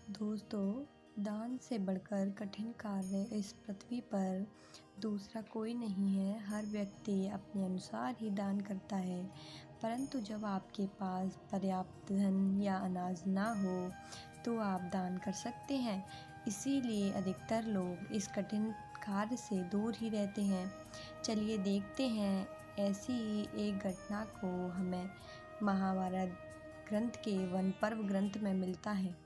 दोस्तों, दान से बढ़कर कठिन कार्य इस पृथ्वी पर दूसरा कोई नहीं है। हर व्यक्ति अपने अनुसार ही दान करता है, परंतु जब आपके पास पर्याप्त धन या अनाज ना हो तो आप दान कर सकते हैं। इसीलिए अधिकतर लोग इस कठिन कार्य से दूर ही रहते हैं। चलिए देखते हैं, ऐसी ही एक घटना को हमें महाभारत ग्रंथ के वन पर्व ग्रंथ में मिलता है।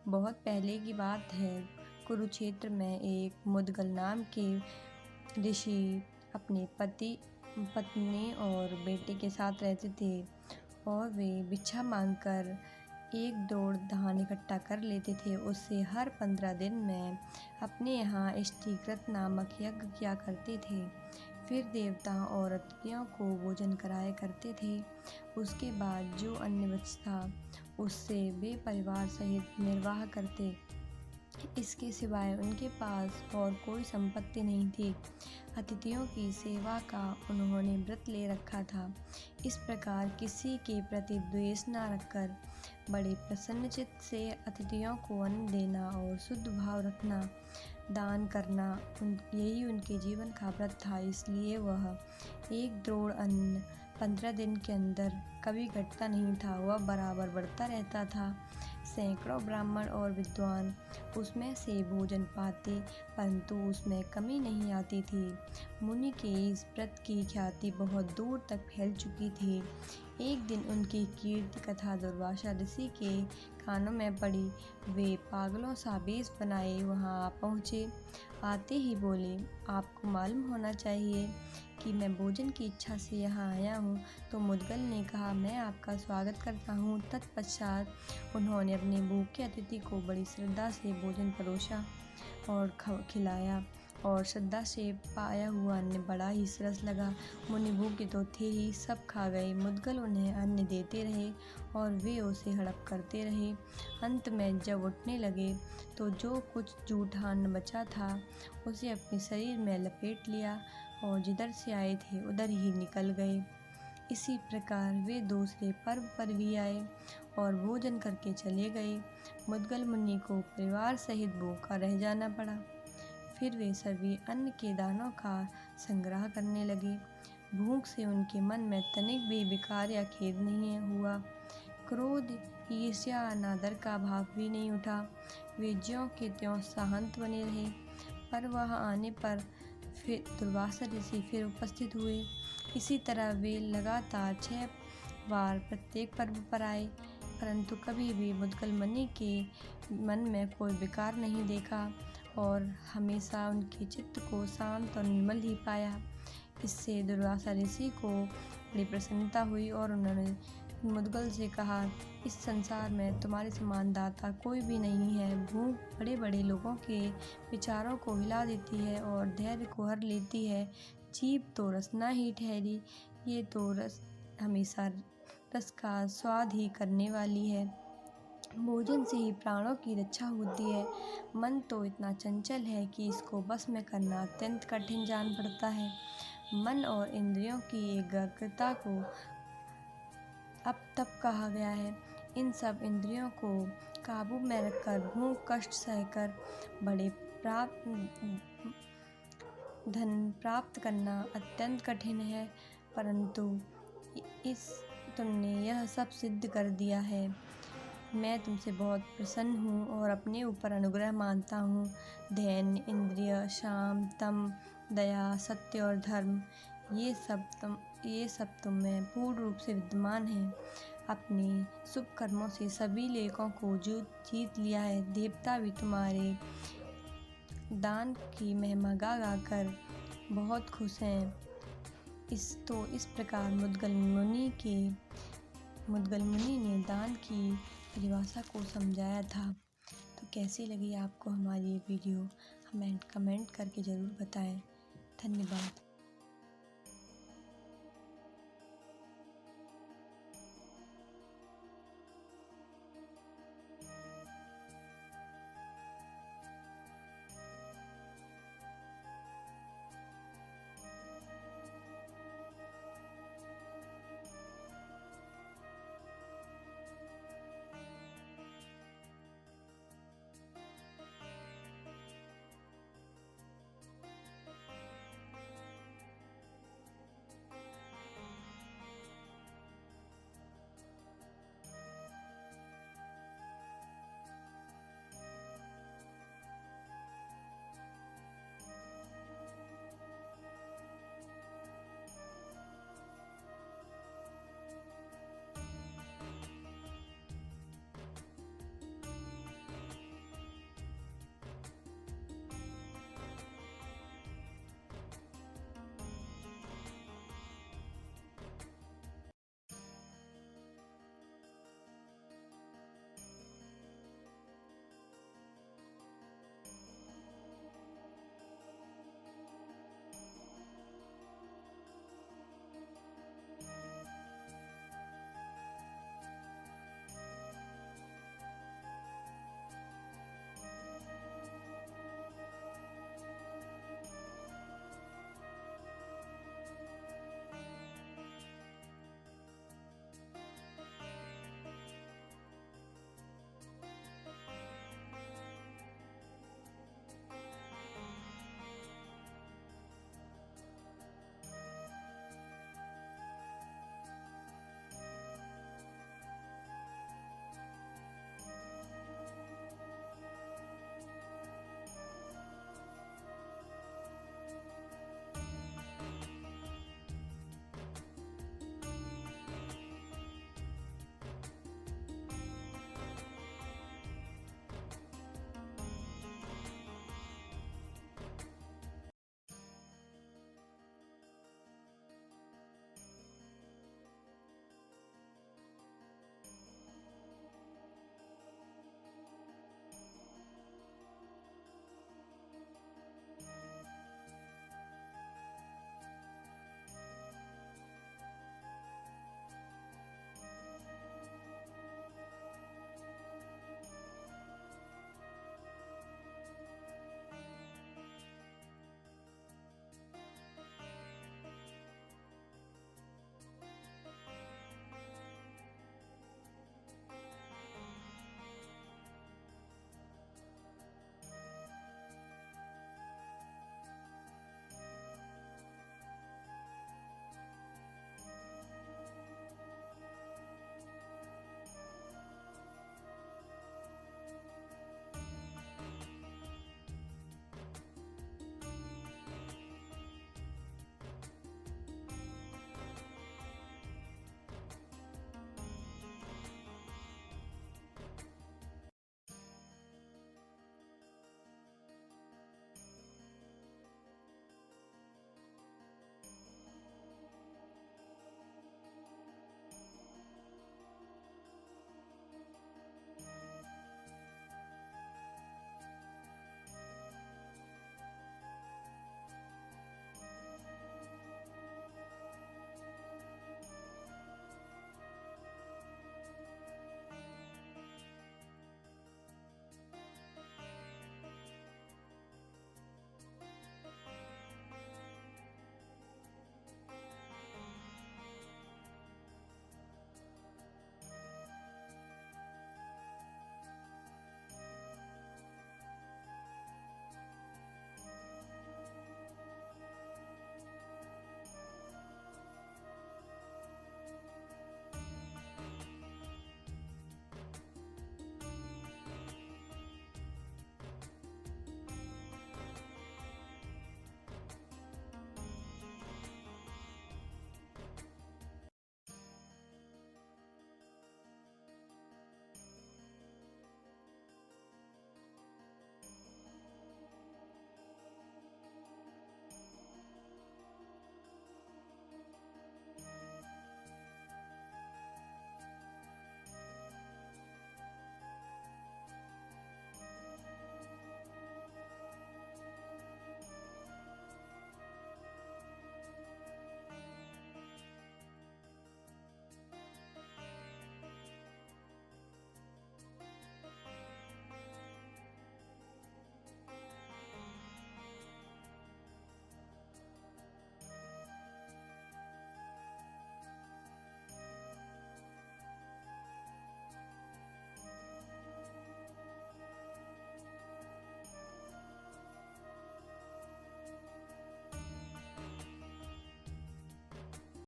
बहुत पहले की बात है। कुरुक्षेत्र में एक मुद्गल नाम के ऋषि अपने पत्नी और बेटे के साथ रहते थे और वे भिक्षा मांगकर एक दौड़ धान इकट्ठा कर लेते थे। उससे हर 15 दिन में अपने यहाँ इष्टिकृत नामक यज्ञ किया करते थे। फिर देवताओं और अतिथियों को भोजन कराया करते थे। उसके बाद जो अन्न बचता उससे वे परिवार सहित निर्वाह करते। इसके सिवाय उनके पास और कोई संपत्ति नहीं थी। अतिथियों की सेवा का उन्होंने व्रत ले रखा था। इस प्रकार किसी के प्रति द्वेष न रखकर बड़े प्रसन्नचित्त से अतिथियों को अन्न देना और शुद्ध भाव रखना, दान करना, यही उनके जीवन का व्रत था। इसलिए वह एक द्रोण अन्न 15 दिन के अंदर कभी घटता नहीं था, वह बराबर बढ़ता रहता था। सैकड़ों ब्राह्मण और विद्वान उसमें से भोजन पाते, परंतु उसमें कमी नहीं आती थी। मुनि के इस व्रत की ख्याति बहुत दूर तक फैल चुकी थी। एक दिन उनकी कीर्ति कथा दुर्वासा ऋषि के कानों में पड़ी। वे पागलों सा वेश बनाए वहां आ पहुँचे। आते ही बोले, आपको मालूम होना चाहिए कि मैं भोजन की इच्छा से यहाँ आया हूँ। तो मुद्गल ने कहा, मैं आपका स्वागत करता हूँ। तत्पश्चात उन्होंने अपने भूखे अतिथि को बड़ी श्रद्धा से भोजन परोसा और खिलाया और श्रद्धा से पाया हुआ अन्न बड़ा ही सरस लगा। मुनि भूखे तो थे ही, सब खा गए। मुद्गल उन्हें अन्न देते रहे और वे उसे हड़प करते रहे। अंत में जब उठने लगे तो जो कुछ जूठा अन्न बचा था उसे अपने शरीर में लपेट लिया और जिधर से आए थे उधर ही निकल गए। इसी प्रकार वे दूसरे पर्व पर भी आए और भोजन करके चले गए। मुद्गल मुनि को परिवार सहित भूखा रह जाना पड़ा। फिर वे सभी अन्न के दानों का संग्रह करने लगे। भूख से उनके मन में तनिक भी विकार या खेद नहीं हुआ। क्रोध, ईर्ष्या, अनादर का भाव भी नहीं उठा। वे ज्यों के त्यों शांत बने रहे। पर वह आने पर फिर दुर्वासा ऋषि फिर उपस्थित हुए। इसी तरह वे लगातार 6 बार प्रत्येक पर्व पर आए, परंतु कभी भी मुद्गल मुनि के मन में कोई विकार नहीं देखा और हमेशा उनके चित्त को शांत और निर्मल ही पाया। इससे दुर्वासा ऋषि को बड़ी प्रसन्नता हुई और उन्होंने मुद्गल से कहा, इस संसार में तुम्हारे समान दाता कोई भी नहीं है। भूख बड़े बड़े लोगों के विचारों को हिला देती है और धैर्य को हर लेती है। जीभ तो रसना ही ठहरी, ये तो रस हमेशा रस का स्वाद ही करने वाली है। भोजन से ही प्राणों की रक्षा होती है। मन तो इतना चंचल है कि इसको बस में करना अत्यंत कठिन जान पड़ता है। मन और इंद्रियों की एकाग्रता को अब तप कहा गया है। इन सब इंद्रियों को काबू में रखकर भूख कष्ट सहकर बड़े धन प्राप्त करना अत्यंत कठिन है, परंतु तुमने यह सब सिद्ध कर दिया है। मैं तुमसे बहुत प्रसन्न हूँ और अपने ऊपर अनुग्रह मानता हूँ। धैर्य, इंद्रिय, शाम, तम, दया, सत्य और धर्म, ये सब तुम में पूर्ण रूप से विद्यमान है। अपने शुभ कर्मों से सभी लोगों को जीत लिया है। देवता भी तुम्हारे दान की महिमा गा गा कर बहुत खुश हैं। इस प्रकार मुद्गल मुनि ने दान की परिभाषा को समझाया था। तो कैसी लगी आपको हमारी ये वीडियो, हमें कमेंट करके ज़रूर बताएं। धन्यवाद।